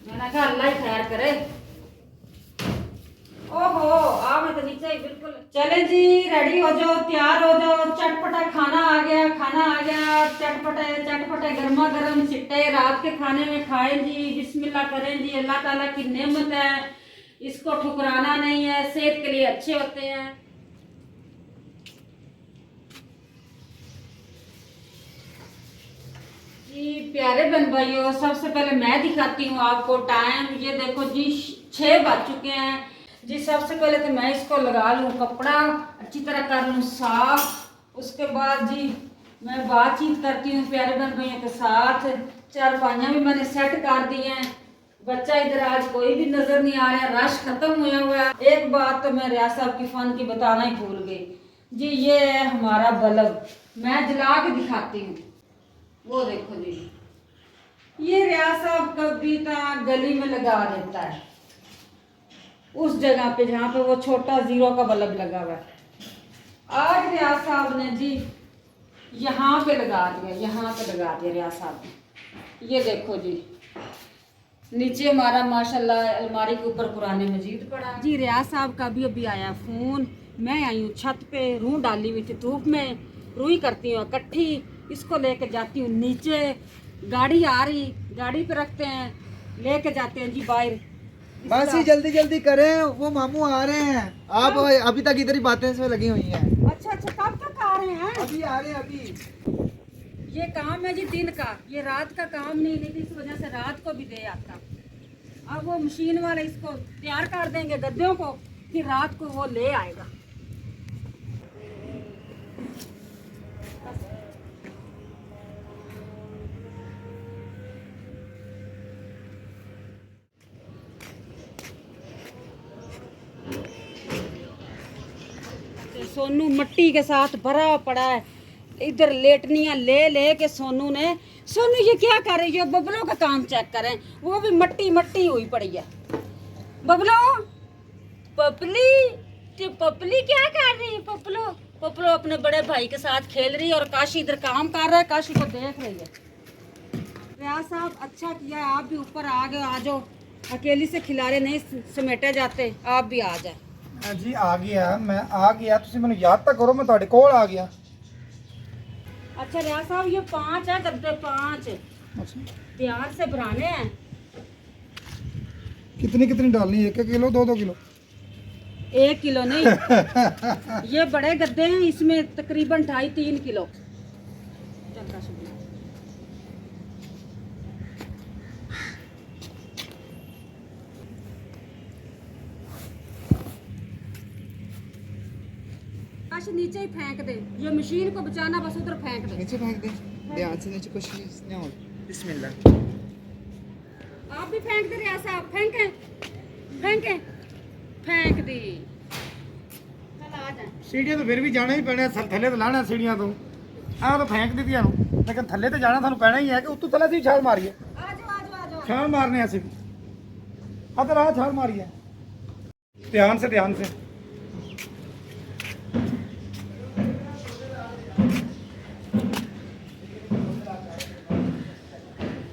मैंने कहा अल्लाह ही खैर करे। ओहो आ मैं तो नीचे ही बिल्कुल। चले जी, रेडी हो जाओ, तैयार हो जाओ, चटपटा खाना आ गया, खाना आ गया, चटपटे चटपटे गर्मा गर्म सिट्टे रात के खाने में खाएं जी, बिस्मिल्लाह करें जी। अल्लाह ताला की नेमत है, इसको ठुकराना नहीं है, सेहत के लिए अच्छे होते हैं जी। प्यारे बहन भाइयों, सबसे पहले मैं दिखाती हूँ आपको टाइम। ये देखो जी 6 बज चुके हैं जी। सबसे पहले तो मैं इसको लगा लूँ कपड़ा, अच्छी तरह कर लूँ साफ। उसके बाद जी मैं बातचीत करती हूँ प्यारे बहन भाइयों के साथ। चारपाइयाँ भी मैंने सेट कर दी हैं। बच्चा इधर आज कोई भी नजर नहीं आ रहा, रश खत्म हुआ हुआ है। एक बात तो मैं रियाज साहब की फन की बताना ही भूल गई जी। ये है हमारा बल्ब, मैं जला के दिखाती हूँ। वो देखो जी, ये रियाज साहब कभी तो गली में लगा देता है, उस जगह पे जहाँ पे वो छोटा 0 का बल्ब लगा हुआ है। आज रियाज साहब ने जी यहाँ पे लगा दिया, यहाँ पे लगा दिया रियाज साहब ने। ये देखो जी, नीचे हमारा माशाल्लाह अलमारी के ऊपर कुरान मजीद पड़ा जी। रियाज साहब का भी अभी आया फ़ोन। मैं आई हूँ छत पे, रूह डाली हुई थी धूप में, रूई करती हूँ इकट्ठी, इसको लेके जाती हूँ नीचे। गाड़ी आ रही, गाड़ी पे रखते हैं, लेके जाते हैं जी बाहर। बस ही जल्दी जल्दी करें, वो मामू आ रहे हैं। आप अभी तक इधर ही बातें इसमें लगी हुई हैं। अच्छा अच्छा, कब तक आ रहे हैं? अभी आ रहे हैं अभी। ये काम है जी दिन का, ये रात का काम नहीं, लेकिन इस वजह से रात को भी दे आता। अब वो मशीन वाले इसको तैयार कर देंगे गद्दों को, फिर रात को वो ले आएगा। सोनू मट्टी के साथ भरा पड़ा है, इधर लेटनियां ले ले के सोनू ने। सोनू ये क्या कर रही है? बबलों का काम चेक करें, वो भी मट्टी मट्टी हुई पड़ी है। बबलो, पपली, पपली क्या कर रही है? पपलो, पपलो अपने बड़े भाई के साथ खेल रही है और काशी इधर काम कर रहा है, काशी को देख रही है। रियाज साहब अच्छा किया है, आप भी ऊपर आ गए। आ जाओ, अकेली से खिलारे नहीं समेटे जाते, आप भी आ जाए। जी आ गया, मैं आ गया। तुसी मैंने याद तक करो, मैं ਤੁਹਾਡੇ ਕੋਲ आ गया। अच्छा रियाज साहब, ये 5 है गद्दे, 5 अच्छा, ध्यान से भराने हैं। कितनी कितनी डालनी है? 1 किलो 2 किलो? 1 किलो नहीं, ये बड़े गद्दे हैं, इसमें तकरीबन 2.5-3 किलो। चल का शुक्रिया। काश नीचे ही फेंक दे, ये मशीन को बचाना, बस उधर फेंक दे। नीचे फेंक दे, ध्यान से नीचे कुछ नहीं हो। बिस्मिल्लाह। आप भी फेंक दे रियाज साहब, फेंके फेंके, फेंक दी। चल आ जा। सीढ़ियां तो फिर भी जाना ही पैना, थल्ले तो लाना सीढ़ियां तो आ तो फेंक दी नु, लेकिन थल्ले तो जाना थानू पैना ही है कि उत्तों थल्ले से छाल मारिए। आ जाओ आ जाओ आ जाओ। छाल मारने ऐसे भी अदर आ छाल मारिए, ध्यान से ध्यान से।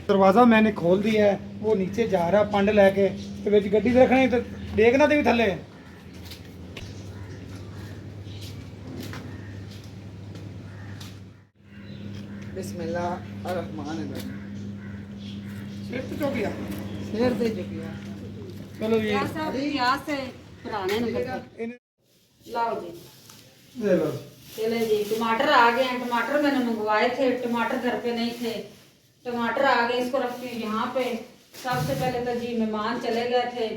दरवाजा मैंने खोल दिया है, वो नीचे जा रहा पंड लैके, तो विच गड्डी ते रखनी, तो देखना ते भी थल्ले। बिस्मिल्लाह रहमान रहीम। सिर तो चुक गया, सिर ते चुक गया। चलो जी, रियाज साहब रियाज से पुराने नंबर इन्हें लाओ जी। ले लो। चले जी, टमाटर आ गए हैं। टमाटर मैंने मंगवाए थे, टमाटर घर पे नहीं थे, टमाटर आ गए। इसको रखती हूँ यहाँ पे। सबसे पहले तो जी मेहमान चले गए थे,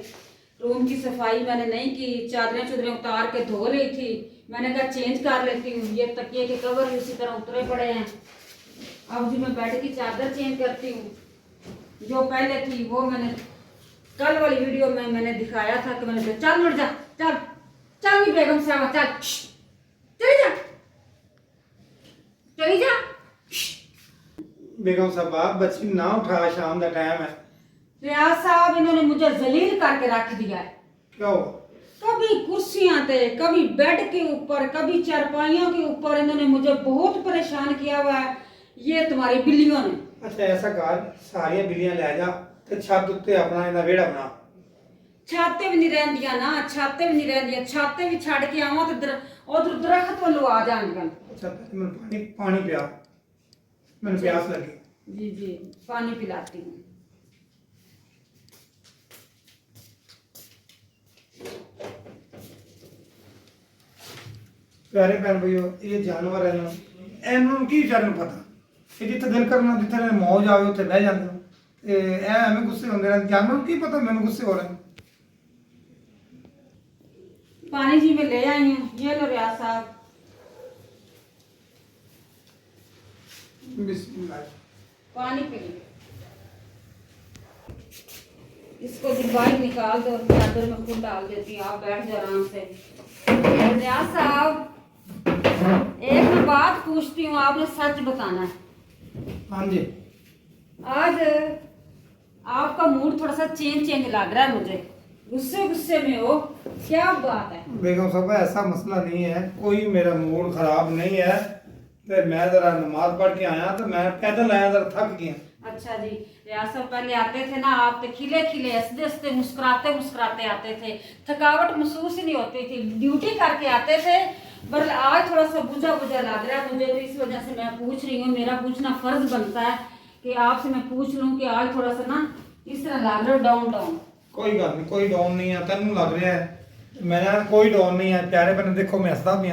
रूम की सफाई मैंने नहीं की, चादरें चुदरें उतार के धो ली थी। मैंने कहा चेंज कर लेती हूँ, ये तकिए के कवर भी उसी तरह उतरे पड़े हैं। अब जी मैं बेड की चादर चेंज करती हूँ। जो पहले थी वो मैंने कल वाली वीडियो में मैंने दिखाया था कि मैंने कहा चल उठ जा, चल चल बेगम साहब, चल चली जा, चली जा। बेगम साहब बच्ची ना उठा, शाम का टाइम है। रियाज साहब इन्होंने मुझे जलील करके रख दिया है। क्या हुआ? कभी कुर्सियां पे, कभी बेड के ऊपर, कभी चारपाइयों के ऊपर, इन्होंने मुझे बहुत परेशान किया हुआ है, ये तुम्हारी बिल्लियों ने। अच्छा ऐसा कर, सारिया बिल्लियां ले जा, ਤੇ ਛੱਤ ਉੱਤੇ ਆਪਣਾ ਇਹਦਾ ਵਿਹੜਾ ਬਣਾ। ਛਾਤੇ ਵੀ ਨਹੀਂ ਰਹਿੰਦੀਆਂ ਨਾ, ਛਾਤੇ ਵੀ ਨਹੀਂ ਰਹਿੰਦੀਆਂ, ਛਾਤੇ ਵੀ ਛੱਡ ਕੇ ਆਵਾਂ ਤੇ ਉਧਰ ਦਰਖਤ ਵੱਲੋਂ ਆ ਜਾਣਗੀਆਂ। ਅੱਛਾ ਮੈਨੂੰ ਪਾਣੀ ਪਿਆ, ਮੈਨੂੰ ਪਿਆਸ ਲੱਗੀ। जी जी पानी पिलाती हूँ। प्यारे भैन भाइयों, ये जानवर है ना, इन्होंने की बेचारे ਨੂੰ ਪਤਾ ਕਿ ਜਿੱਥੇ ਦਿਲ ਕਰਨਾ, ਜਿੱਥੇ ਇਹਨਾਂ ਨੇ ਮੌਜ ਆਵੇ ਉੱਥੇ ਬਹਿ ਜਾਂਦੇ ਨੇ ਤੇ ਇਹ ਐਵੇਂ ਗੁੱਸੇ ਹੁੰਦੇ ਰਹਿੰਦੇ। ਜਾਨਵਰ ਨੂੰ ਕੀ ਪਤਾ ਮੈਨੂੰ ਗੁੱਸੇ ਹੋ ਰਹੇ ਨੇ। पानी जी मैं ले आई हूँ, ये लो रियाज साहब। बिस्मिल्लाह। पानी पी लो। इसको जी बाहर निकाल दो, चादर में खुद डाल देती हूँ, आप बैठ जाओ आराम से। रियाज साहब एक मैं बात पूछती हूँ, आपने सच बताना है। हाँ जी। आज आपका मूड थोड़ा सा चेंज लग रहा है मुझे, गुस्से में हो, क्या बात है? बेगम साहब ऐसा मसला नहीं है, कोई मेरा मूड खराब नहीं है। तो मैं जरा नमाज पढ़ के आया तो मैं पैदल आया, जरा थक गया। अच्छा जी, रियाज साहब पहले आते थे ना, आप तो खिले हंसते हंसते मुस्कुराते आते थे, थकावट महसूस ही नहीं होती थी, ड्यूटी करके आते थे। पर आज थोड़ा सा बुझा लग रहा है मुझे, तो इस वजह से मैं पूछ रही हूँ, मेरा पूछना फर्ज बनता है कि आपसे मैं पूछ लूँ कि आज थोड़ा सा ना इस तरह लग रहा है डाउन। कोई गल नहीं, कोई डाउन नहीं है, तेन लग रहा है मेरा कोई डाउन नहीं है। प्यारे बने देखो मैं हंसदा भी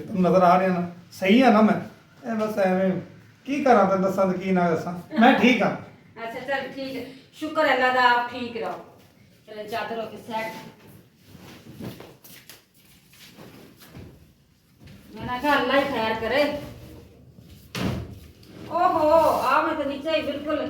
तुम नजर आ रहे ना, सही है ना मैं? बस एवं की करा तेन दसा की ना दसा, मैं ठीक हाँ। अच्छा चल ठीक है, शुक्र है अल्लाह दा, आप ठीक रहो। चलो चादरों के सेट, मैंने कहा अल्लाह ही खैर करे। ओहो आप मैं तो नीचे ही बिल्कुल।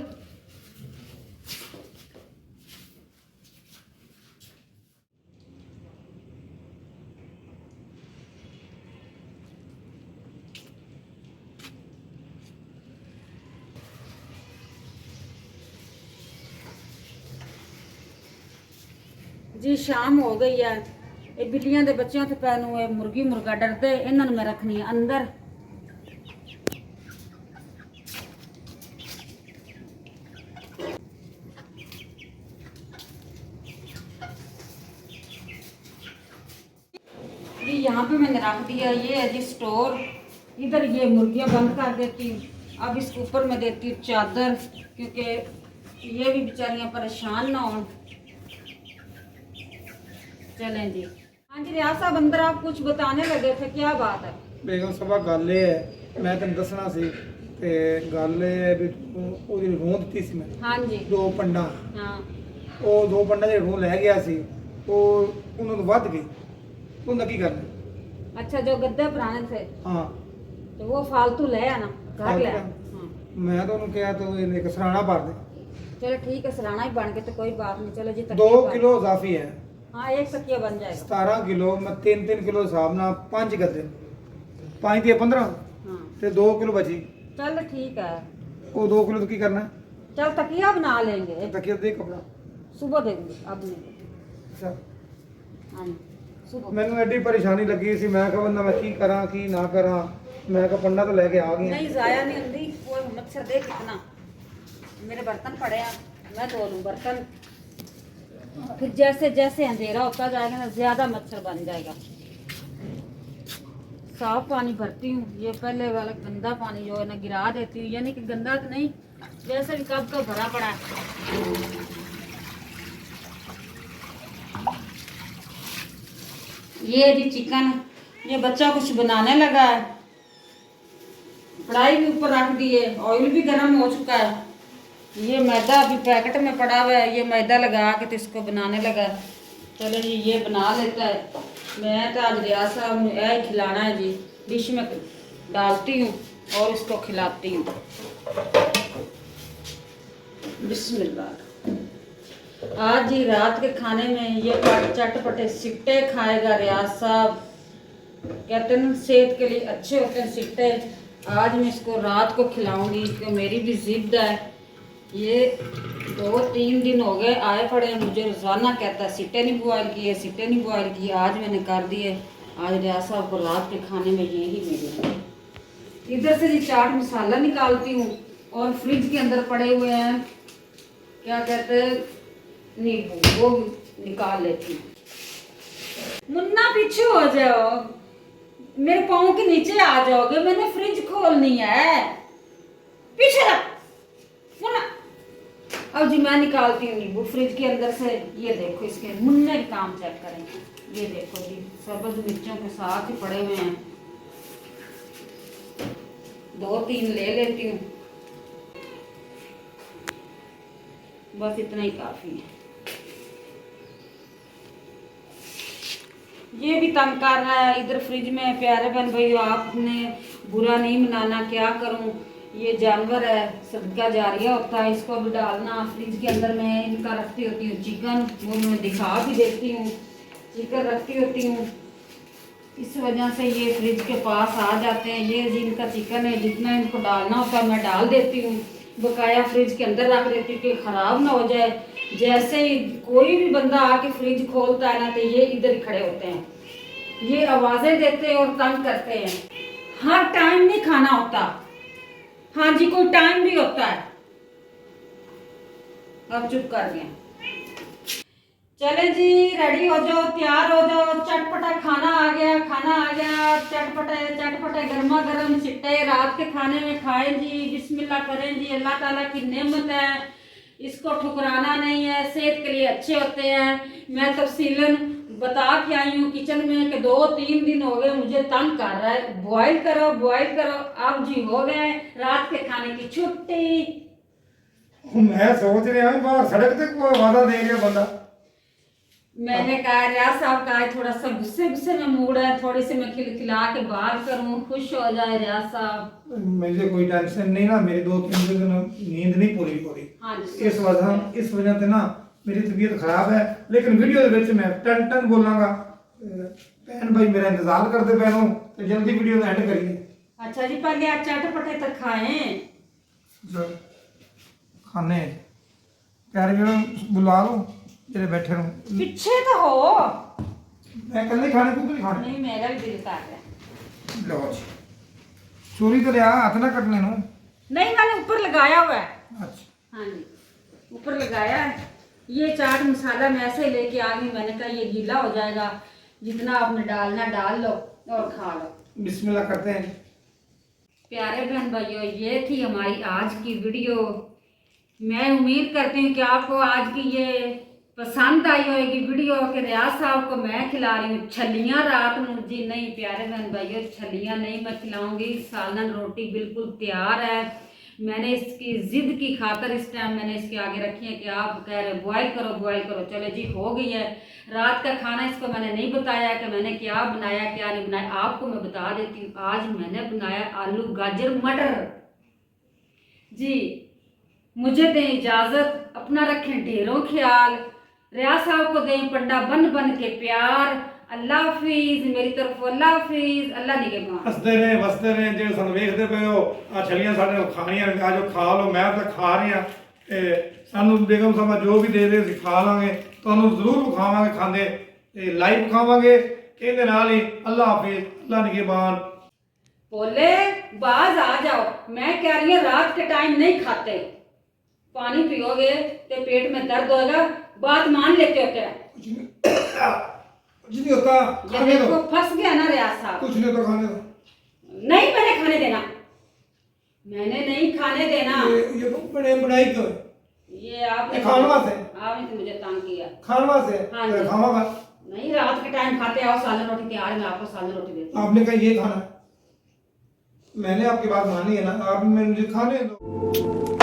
जी शाम हो गई है, ये बिल्लियां दे बच्चों तो पैनू ये मुर्गी मुर्गा डरते, इन्होंने मैं रखनी है अंदर। जी यहाँ पे मैंने रख दिया, ये है जी स्टोर, इधर ये मुर्गियाँ बंद कर देती हूँ। अब इसके ऊपर मैं देती हूँ चादर, क्योंकि ये भी बेचारियाँ परेशान ना हो। चलें जी। हाँ जी रियाज साहब, अंदर आप कुछ बताने लगे थे, क्या बात है? बेगम सभा गल ये है, मैं तेन दसना सी ते गल ये भी ओदी रूह दित्ती सी मैं। हाँ जी। 2 पंडा, हाँ ਉਹ 2 ਪੰਡਾਂ ਦੇ रूह ਲੈ ਗਿਆ ਸੀ, ਉਹ ਉਹਨਾਂ ਨੂੰ ਵੱਧ ਗਈ। ਉਹਦਾ ਕੀ करना? अच्छा, जो गद्दे पुराने थे हाँ तो वो फालतू ले आना, घर ले आना। हाँ। मैं तो ਉਹਨੂੰ ਕਿਹਾ ਤੂੰ ਇਹਨੇ ਇੱਕ ਸਰਾਣਾ ਭਰ ਦੇ। चलो ठीक है, सराना ही बन के तो कोई बात नहीं। चलो जी 2 तकिया बन- किलो इजाफी है, हाँ एक तकिया बन जाएगा। 17 किलो, मैं 3 किलो हिसाब ਨਾਲ 5 ਗੱਦੇ, 5 ਦੀ 15 हाँ ਤੇ 2 ਕਿਲੋ ਬਚੀ। चल ठीक है, ਉਹ 2 ਕਿਲੋ ਤੋਂ ਕੀ ਕਰਨਾ? चल तकिया बना लेंगे, ਤਕੀਆ ਦੇ ਕਪੜਾ। सुबह दे दूंगी, अब नहीं। ਅੱਛਾ हाँ सुबह। ਮੈਨੂੰ ਐਡੀ ਪਰੇਸ਼ਾਨੀ ਲੱਗੀ ਸੀ, ਮੈਂ ਕਿਹਾ ਬੰਦਾ ਮੈਂ ਕੀ ਕਰਾਂ ਕੀ ਨਾ ਕਰਾਂ। ਮੈਂ ਕਿਹਾ ਪੰਡਾ ਤਾਂ ਲੈ ਕੇ ਆ ਗਈ। नहीं जाया नहीं होती, वो मच्छर देख कितना, मेरे बर्तन पड़े हैं, मैं धो लूँ बर्तन, फिर जैसे जैसे अंधेरा होता जाएगा ना ज्यादा मच्छर बन जाएगा। साफ पानी भरती हूँ, ये पहले वाला गंदा पानी जो है ना गिरा देती हूँ, यानी कि गंदा तो नहीं, वैसे भी कब का भरा पड़ा है। ये जी चिकन, ये बच्चा कुछ बनाने लगा है, कढ़ाई भी ऊपर रख दी है, ऑयल भी गर्म हो चुका है। ये मैदा अभी पैकेट में पड़ा हुआ है, ये मैदा लगा के तो इसको बनाने लगा है। चलो जी ये बना लेता है। मैं तो आज रियाज साहब ने यह खिलाना है जी, डिश में डालती हूँ और इसको खिलाती हूँ। बिस्मिल्लाह। आज जी रात के खाने में ये चटपटे सिट्टे खाएगा रियाज साहब, कहते हैं सेहत के लिए अच्छे होते हैं सिट्टे। आज मैं इसको रात को खिलाऊंगी, क्योंकि मेरी भी जिद है। ये 2-3 दिन हो गए आए पड़े हैं, मुझे रोज़ाना कहता है सिट्टे नहीं बॉयल किए, सिट्टे नहीं बॉयल किए। आज मैंने कर दिए, आज रियाज साहब को रात के खाने में यही मिलेगा। इधर से जी चाट मसाला निकालती हूँ और फ्रिज के अंदर पड़े हुए हैं क्या कहते हैं, नींबू, वो निकाल लेती हूँ। मुन्ना पीछे हो जाओ, मेरे पाँव के नीचे आ जाओगे, मैंने फ्रिज खोलनी है। पीछे रख मुन्ना। अब जी मैं निकालती हूँ नींबू फ्रिज के अंदर से। ये देखो इसके मुन्ने के काम चेक करें। ये देखो जी सब्ज मिर्चों के साथ ही पड़े हुए हैं। 2-3 ले लेती हूँ, बस इतना ही काफी है। ये भी तंग कर रहा है इधर फ्रिज में। प्यारे बहन भाई आपने बुरा नहीं मनाना, क्या करूं, ये जानवर है, सदका जारिया होता है, इसको भी डालना फ्रिज के अंदर। मैं इनका रखती होती हूँ चिकन, वो मैं दिखा भी देती हूँ, चिकन रखती होती हूँ। इस वजह से ये फ्रिज के पास आ जाते हैं। ये जिनका चिकन है, जितना इनको डालना होता है मैं डाल देती हूँ, बकाया फ्रिज के अंदर रख देती हूँ कि ख़राब ना हो जाए। जैसे ही कोई भी बंदा आके फ्रिज खोलता है ना, तो ये इधर ही खड़े होते हैं, ये आवाज़ें देते हैं और तंग करते हैं। हर टाइम नहीं खाना होता, हाँ जी कोई टाइम भी होता है। अब चुप कर गए। चले जी रेडी हो जाओ, तैयार हो जाओ, चटपटा खाना आ गया, खाना आ गया, चटपटे चटपटे गर्मा गर्म चिट्टे रात के खाने में खाएं जी, बिस्मिल्लाह करें जी। अल्लाह ताला की नेमत है, इसको ठुकराना नहीं है, सेहत के लिए अच्छे होते हैं। मैं तफसीलन बता के आई हूँ किचन में कि 2-3 दिन हो गए मुझे तंग कर रहा है, बॉयल करो बॉयल करो। अब जी हो गए रात के खाने की छुट्टी। मैं सोच रहा हूँ बाहर सड़क पे कोई वादा दे गया बंदा। मैंने कहा रियाज साहब का आज थोड़ा सा गुस्से गुस्से में मूड है, थोड़ी सी मैं खिलखिला के बात करूं, खुश हो जाए रियाज साहब। मुझे कोई टेंशन नहीं ना, मेरी 2-3 दिन नींद नहीं पूरी हो रही। हाँ जी, इस वजह से ना मेरी तबीयत खराब है। लेकिन वीडियो ਦੇ ਵਿੱਚ मैं टन टन बोलांगा। बहन भाई मेरा इंतजार करते पए हो, तो जल्दी वीडियो का एंड करिए। अच्छा जी पहले आप चटपटे तक खाएं। जो खाने प्यारे जो बुला लो जेरे बैठे रहो। पीछे तो हो। मैं कल नहीं खाने, तू नहीं खाने। नहीं मेरा भी दिल कर रहा है। लो जी चोरी तो लिया, हाथ ना कटने नो। नहीं मैंने ऊपर लगाया हुआ है। अच्छा हाँ जी ऊपर लगाया है। ये चाट मसाला मैं ऐसे लेके आ गई, मैंने कहा ये गीला हो जाएगा, जितना आपने डालना डाल लो और खा लो। बिस्मिल्लाह करते हैं। प्यारे बहन भाइयों ये थी हमारी आज की वीडियो। मैं उम्मीद करती हूँ कि आपको आज की ये पसंद आई होगी वीडियो के रियाज साहब को मैं खिला रही हूँ छलियाँ रात में। जी नहीं प्यारे बहन भाइयों छलियाँ नहीं मैं खिलाऊंगी, सालन रोटी बिल्कुल तैयार है। मैंने इसकी जिद की खातर इस टाइम मैंने इसके आगे रखी है कि आप कह रहे बॉयल करो बॉयल करो। चलो जी हो गई है। रात का खाना इसको मैंने नहीं बताया कि मैंने क्या बनाया क्या नहीं बनाया, आपको मैं बता देती हूँ। आज मैंने बनाया आलू गाजर मटर। जी मुझे दें इजाज़त, अपना रखें ढेरों ख्याल, रियाज साहब को दें पंडा बन बन के प्यार। अल्लाह हाफिज, मेरी तरफ अल्लाह हाफिज, अल्लाह निगहबान। हसते रहे वसते रहे जे सन वेखते पे हो आ छलियां साडे को खानियां आ जाओ खा लो। मैं तो खा रही हां ते सानू बेगम साहब जो भी दे दे ਅਸੀਂ खा लांगे, ਤੁਹਾਨੂੰ ਜ਼ਰੂਰ ਖਾਵਾਂਗੇ ਖਾਂਦੇ ਤੇ ਲਾਈਵ ਖਾਵਾਂਗੇ। ਇਹਦੇ ਨਾਲ ਹੀ अल्लाह हाफिज अल्लाह निगहबान। बोले बाज आ जाओ, मैं कह रही हूँ रात के टाइम नहीं खाते, पानी पियोगे तो पेट में दर्द होगा, बात मान लेते होते हैं। कुछ नहीं होता, ये खाने दो। देखो फंस गया ना रियाज साहब। कुछ नहीं होता, खाने दो। नहीं मैंने खाने देना, मैंने नहीं खाने देना। ये तो बड़े बनाई तो ये आपने खाने वास्ते आपने तो मुझे तंग किया। खाने वास्ते हाँ जी। खावांगा। नहीं रात के टाइम खाते आओ, सालन रोटी तैयार है, मैं आपको सालन रोटी देती हूँ। आपने कहा ये खाना, मैंने आपकी बात मानी है ना, आप मुझे खाने दो।